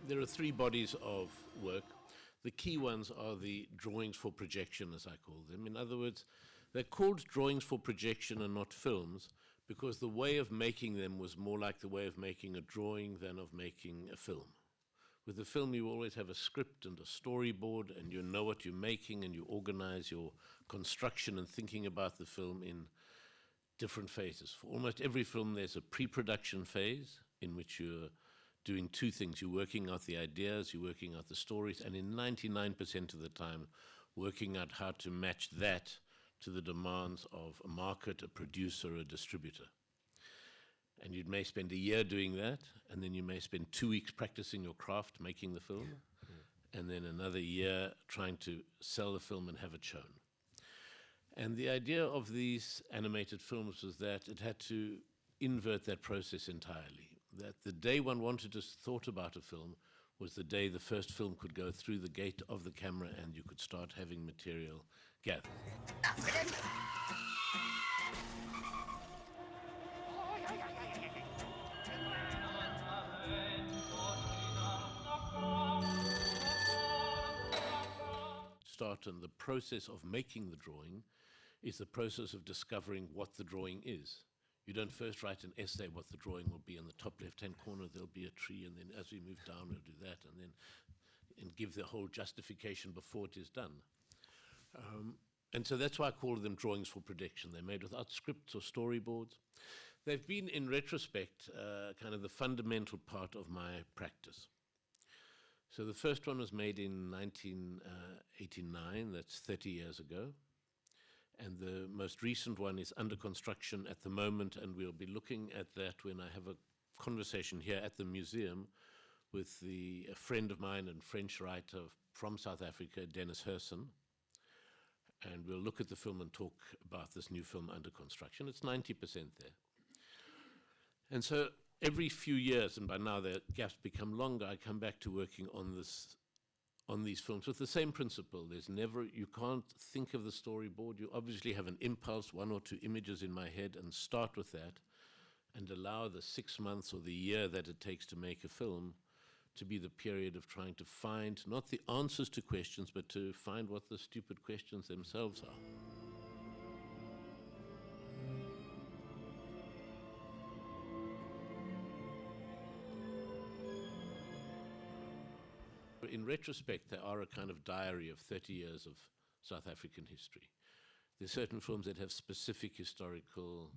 There are three bodies of work. The key ones are the drawings for projection, as I call them. In other words, they're called drawings for projection and not films because the way of making them was more like the way of making a drawing than of making a film. With a film, you always have a script and a storyboard, and you know what you're making, and you organize your construction and thinking about the film in different phases. For almost every film, there's a pre-production phase in which you're doing two things. You're working out the ideas, you're working out the stories, and in 99% of the time, working out how to match that to the demands of a market, a producer, a distributor. And you may spend a year doing that, and then you may spend 2 weeks practicing your craft, making the film, and then another year trying to sell the film and have it shown. And the idea of these animated films was that it had to invert that process entirely. That the day one wanted to thought about a film was the day the first film could go through the gate of the camera and you could start having material gathered. Start, and the process of making the drawing is the process of discovering what the drawing is. You don't first write an essay what the drawing will be. In the top left-hand corner there'll be a tree, and then as we move down we'll do that, and give the whole justification before it is done. And so that's why I call them drawings for projection. They're made without scripts or storyboards. They've been, in retrospect, kind of the fundamental part of my practice. So the first one was made in 1989, that's 30 years ago. And the most recent one is under construction at the moment, and we'll be looking at that when I have a conversation here at the museum with a friend of mine and French writer from South Africa, Dennis Herson. And we'll look at the film and talk about this new film under construction. It's 90% there. And so every few years, and by now the gaps become longer, I come back to working on these films with the same principle. You can't think of the storyboard. You obviously have an impulse, 1 or 2 images in my head, and start with that, and allow the 6 months or the year that it takes to make a film to be the period of trying to find, not the answers to questions, but to find what the stupid questions themselves are. In retrospect, they are a kind of diary of 30 years of South African history. There are certain films that have specific historical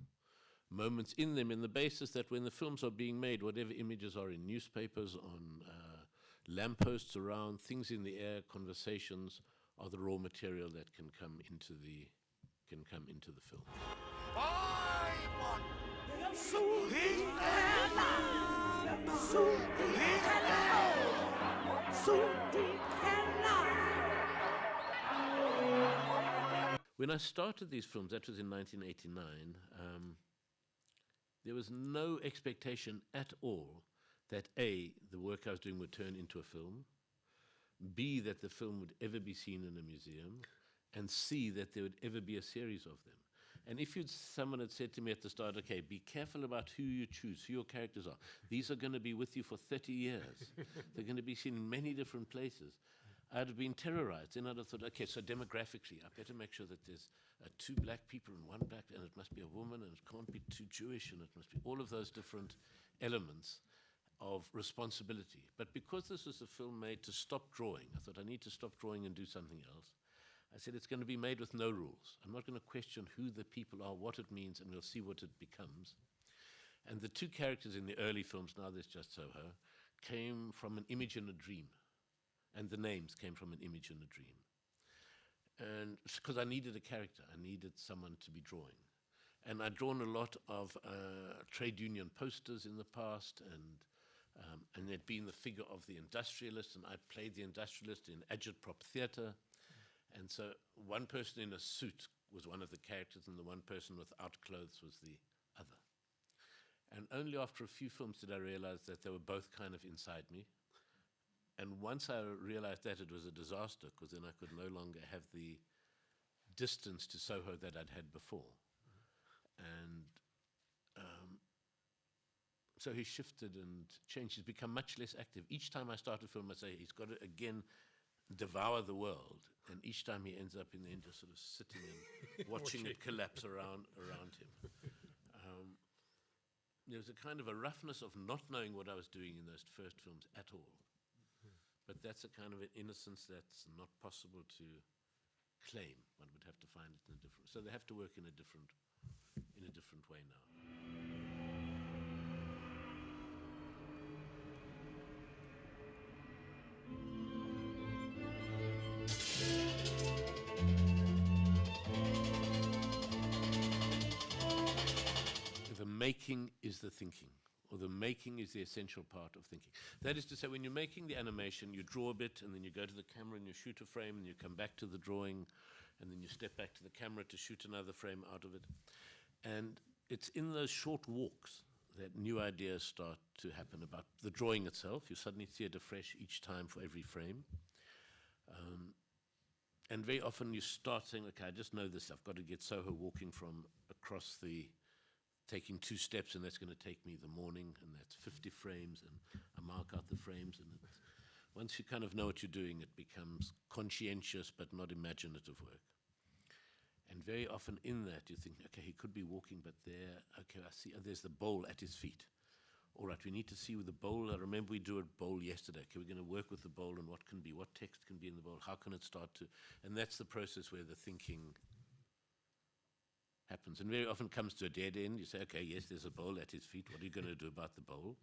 moments in them, in the basis that when the films are being made, whatever images are in newspapers, on lampposts around, things in the air, conversations, are the raw material that can come into the film. When I started these films, that was in 1989, there was no expectation at all that A, the work I was doing would turn into a film, B, that the film would ever be seen in a museum, and C, that there would ever be a series of them. And if someone had said to me at the start, okay, be careful about who you choose, who your characters are. These are going to be with you for 30 years. They're going to be seen in many different places. I'd have been terrorized. Then I'd have thought, okay, so demographically, I better make sure that there's 2 black people and 1 black, and it must be a woman, and it can't be 2 Jewish, and it must be all of those different elements of responsibility. But because this was a film made to stop drawing, I thought I need to stop drawing and do something else. I said it's going to be made with no rules. I'm not going to question who the people are, what it means, and we'll see what it becomes. And the 2 characters in the early films, Now There's Just Soho, came from an image in a dream. And the names came from an image in a dream. And because I needed a character, I needed someone to be drawing. And I'd drawn a lot of trade union posters in the past, and there'd been the figure of the industrialist, and I played the industrialist in agitprop theatre. And so one person in a suit was one of the characters, and the one person without clothes was the other. And only after a few films did I realize that they were both kind of inside me. And once I realized that, it was a disaster, because then I could no longer have the distance to Soho that I'd had before. And So he shifted and changed. He's become much less active. Each time I start a film, I say he's got to again devour the world. And each time he ends up in the end just sort of sitting and watching it collapse around him. There was a kind of a roughness of not knowing what I was doing in those first films at all. But that's a kind of an innocence that's not possible to claim. One would have to find it in a different. So they have to work in a different way now. The making is the thinking, or the making is the essential part of thinking. That is to say, when you're making the animation, you draw a bit, and then you go to the camera and you shoot a frame, and you come back to the drawing, and then you step back to the camera to shoot another frame out of it. And it's in those short walks that new ideas start to happen about the drawing itself. You suddenly see it afresh each time for every frame. And very often you start saying, okay, I just know this. I've got to get Soho walking from across taking 2 steps, and that's going to take me the morning, and that's 50 frames, and I mark out the frames. And once you kind of know what you're doing, it becomes conscientious but not imaginative work. And very often in that, you think, okay, he could be walking, but there, okay, I see, there's the bowl at his feet. All right, we need to see with the bowl. I remember we drew a bowl yesterday. Okay, we're going to work with the bowl and what text can be in the bowl, how can it start to, and that's the process where the thinking happens. And very often comes to a dead end. You say, okay, yes, there's a bowl at his feet. What are you going to do about the bowl?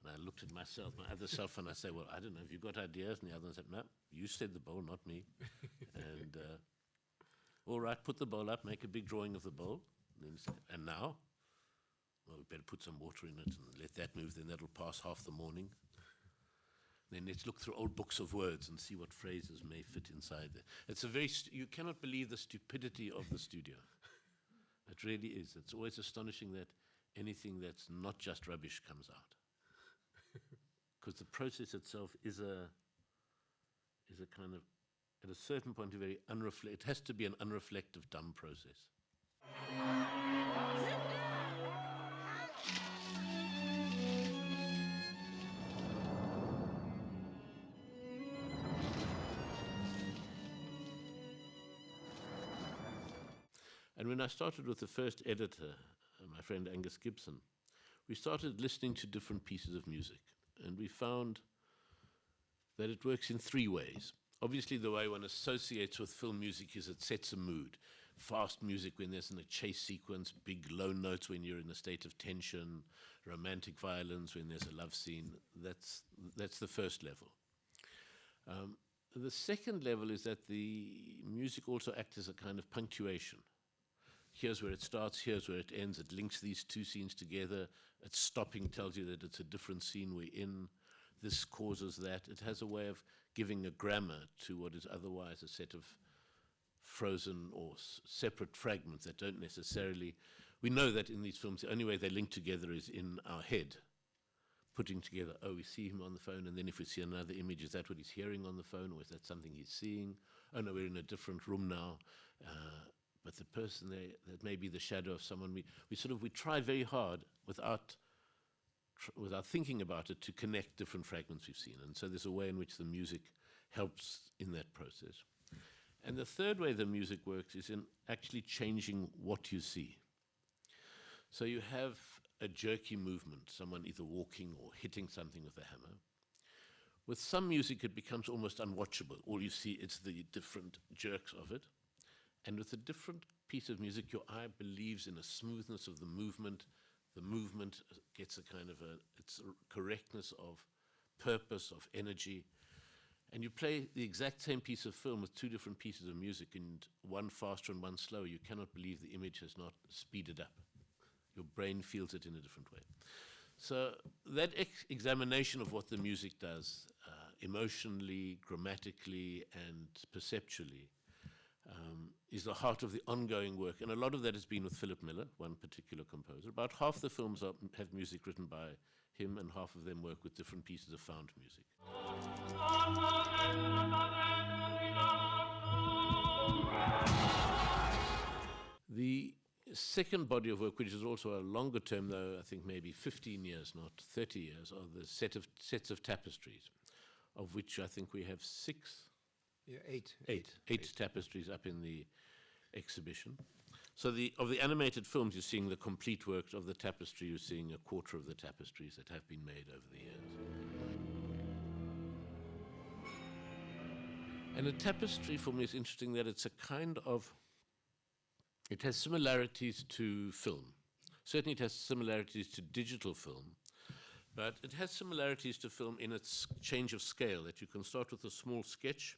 And I looked at myself, my other self, and I say, well, I don't know, have you got ideas? And the other one said, no, you said the bowl, not me. And all right, put the bowl up, make a big drawing of the bowl. And then you say, and now? Well, we better put some water in it and let that move, then that'll pass half the morning. Then let's look through old books of words and see what phrases may fit inside there. It's a very, you cannot believe the stupidity of the studio. It really is. It's always astonishing that anything that's not just rubbish comes out. Because the process itself is a kind of, at a certain point, it has to be an unreflective, dumb process. And when I started with the first editor, my friend Angus Gibson, we started listening to different pieces of music. And we found that it works in 3 ways. Obviously, the way one associates with film music is it sets a mood. Fast music when there's a chase sequence, big low notes when you're in a state of tension, romantic violins when there's a love scene. That's the first level. The second level is that the music also acts as a kind of punctuation. Here's where it starts, here's where it ends. It links these 2 scenes together. It's stopping, tells you that it's a different scene we're in. This causes that. It has a way of giving a grammar to what is otherwise a set of frozen or separate fragments that don't necessarily... We know that in these films, the only way they link together is in our head, putting together, oh, we see him on the phone, and then if we see another image, is that what he's hearing on the phone, or is that something he's seeing? Oh, no, we're in a different room now. But the person there, that may be the shadow of someone, we try very hard without thinking about it to connect different fragments we've seen. And so there's a way in which the music helps in that process. And the third way the music works is in actually changing what you see. So you have a jerky movement, someone either walking or hitting something with a hammer. With some music, it becomes almost unwatchable. All you see is the different jerks of it. And with a different piece of music, your eye believes in a smoothness of the movement. The movement gets a kind of it's a correctness of purpose, of energy. And you play the exact same piece of film with 2 different pieces of music, and one faster and one slower. You cannot believe the image has not speeded up. Your brain feels it in a different way. So that examination of what the music does, emotionally, grammatically, and perceptually, is the heart of the ongoing work. And a lot of that has been with Philip Miller, one particular composer. About half the films have music written by him, and half of them work with different pieces of found music. second body of work, which is also a longer term, though I think maybe 15 years, not 30 years, are the sets of tapestries, of which I think we have eight tapestries up in the exhibition. So of the animated films, you're seeing the complete work. Of the tapestry, you're seeing a quarter of the tapestries that have been made over the years. And a tapestry for me is interesting that it's a kind of, it has similarities to film. Certainly it has similarities to digital film, but it has similarities to film in its change of scale, that you can start with a small sketch,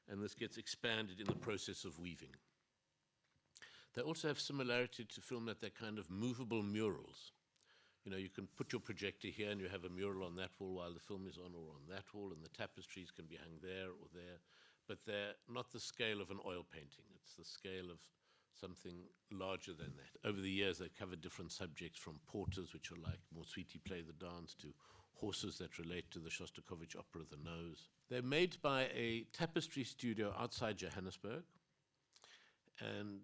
and this gets expanded in the process of weaving. They also have similarity to film that they're kind of movable murals. You know, you can put your projector here and you have a mural on that wall while the film is on, or on that wall, and the tapestries can be hung there or there, but they're not the scale of an oil painting. It's the scale of something larger than that. Over the years, they've covered different subjects, from porters, which are like More Sweetie Play the Dance, to horses that relate to the Shostakovich opera, The Nose. They're made by a tapestry studio outside Johannesburg, and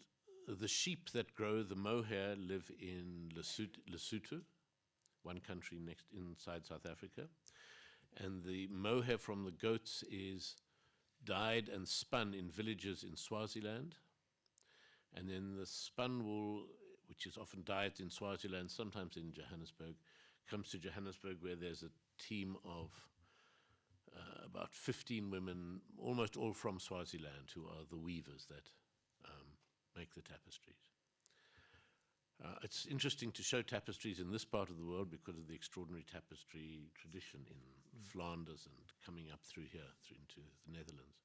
the sheep that grow the mohair live in Lesotho, one country inside South Africa, and the mohair from the goats is dyed and spun in villages in Swaziland. And then the spun wool, which is often dyed in Swaziland, sometimes in Johannesburg, comes to Johannesburg, where there's a team of about 15 women, almost all from Swaziland, who are the weavers that make the tapestries. It's interesting to show tapestries in this part of the world because of the extraordinary tapestry tradition in Flanders and coming up through here, into the Netherlands.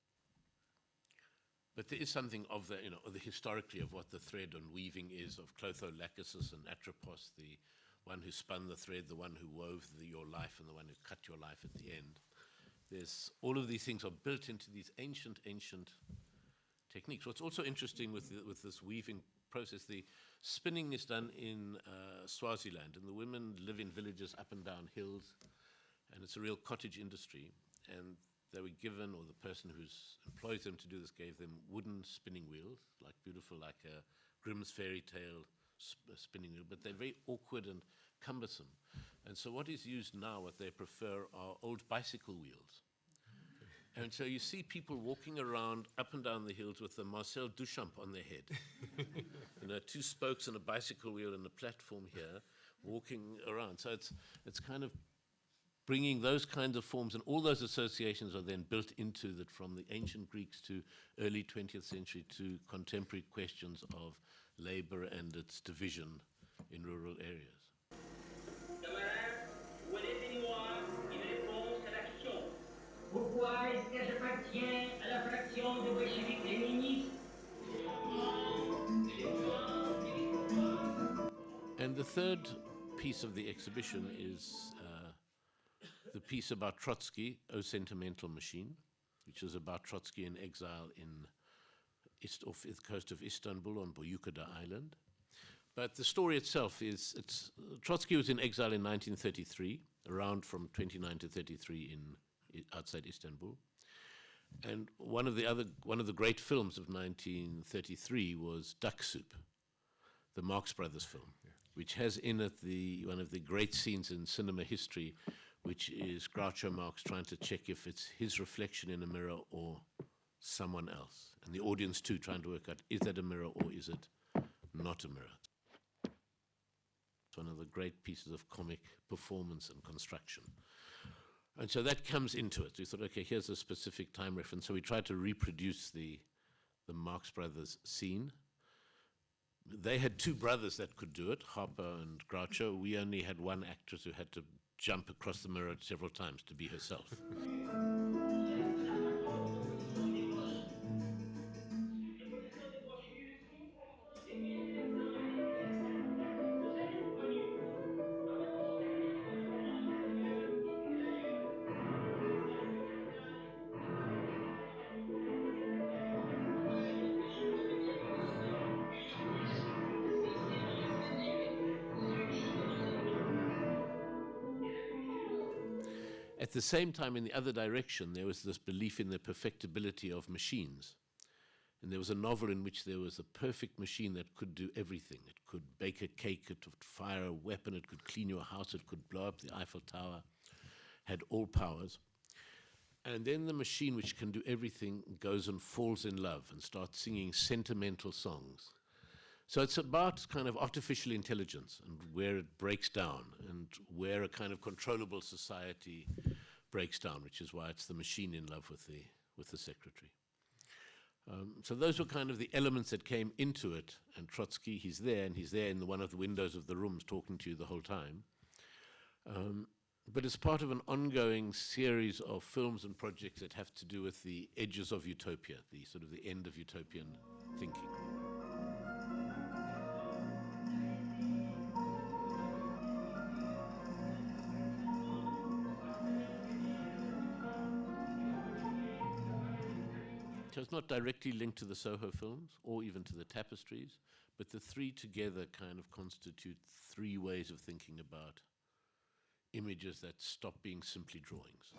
But there is something of the, the historically of what the thread and weaving is, of Clotho Lachesis and Atropos, the one who spun the thread, the one who wove your life, and the one who cut your life at the end. All of these things are built into these ancient techniques. What's also interesting with this weaving process, the spinning is done in Swaziland, and the women live in villages up and down hills, and it's a real cottage industry. And they were given, or the person who employs them to do this gave them wooden spinning wheels, like beautiful, like a Grimm's fairy tale spinning wheel, but they're very awkward and cumbersome. And so what is used now, what they prefer, are old bicycle wheels. And so you see people walking around up and down the hills with the Marcel Duchamp on their head. Two spokes and a bicycle wheel and a platform here, walking around. So it's kind of bringing those kinds of forms, and all those associations are then built into that, from the ancient Greeks to early 20th century to contemporary questions of labor and its division in rural areas. Pourquoi est-ce que j'appartiens à la fraction de bolcheviques léninistes? And the third piece of the exhibition is the piece about Trotsky, O Sentimental Machine, which is about Trotsky in exile off the coast of Istanbul on Boyukada Island. But the story itself is, Trotsky was in exile in 1933, around from 29 to 33 outside Istanbul. And one of the great films of 1933 was Duck Soup, the Marx Brothers film, which has in it one of the great scenes in cinema history, which is Groucho Marx trying to check if it's his reflection in a mirror or someone else. And the audience too trying to work out, is that a mirror or is it not a mirror? It's one of the great pieces of comic performance and construction. And so that comes into it. We thought, okay, here's a specific time reference. So we tried to reproduce the Marx Brothers scene. They had two brothers that could do it, Harper and Groucho. We only had one actress who had to jump across the mirror several times to be herself. At the same time, in the other direction, there was this belief in the perfectibility of machines. And there was a novel in which there was a perfect machine that could do everything. It could bake a cake, it could fire a weapon, it could clean your house, it could blow up the Eiffel Tower, had all powers. And then the machine, which can do everything, goes and falls in love and starts singing sentimental songs. So it's about kind of artificial intelligence and where it breaks down and where a kind of controllable society breaks down, which is why it's the machine in love with the secretary. So those were kind of the elements that came into it, and Trotski, he's there in one of the windows of the rooms talking to you the whole time. But it's part of an ongoing series of films and projects that have to do with the edges of utopia, the sort of the end of utopian thinking. So it's not directly linked to the Soho films or even to the tapestries, but the three together kind of constitute three ways of thinking about images that stop being simply drawings.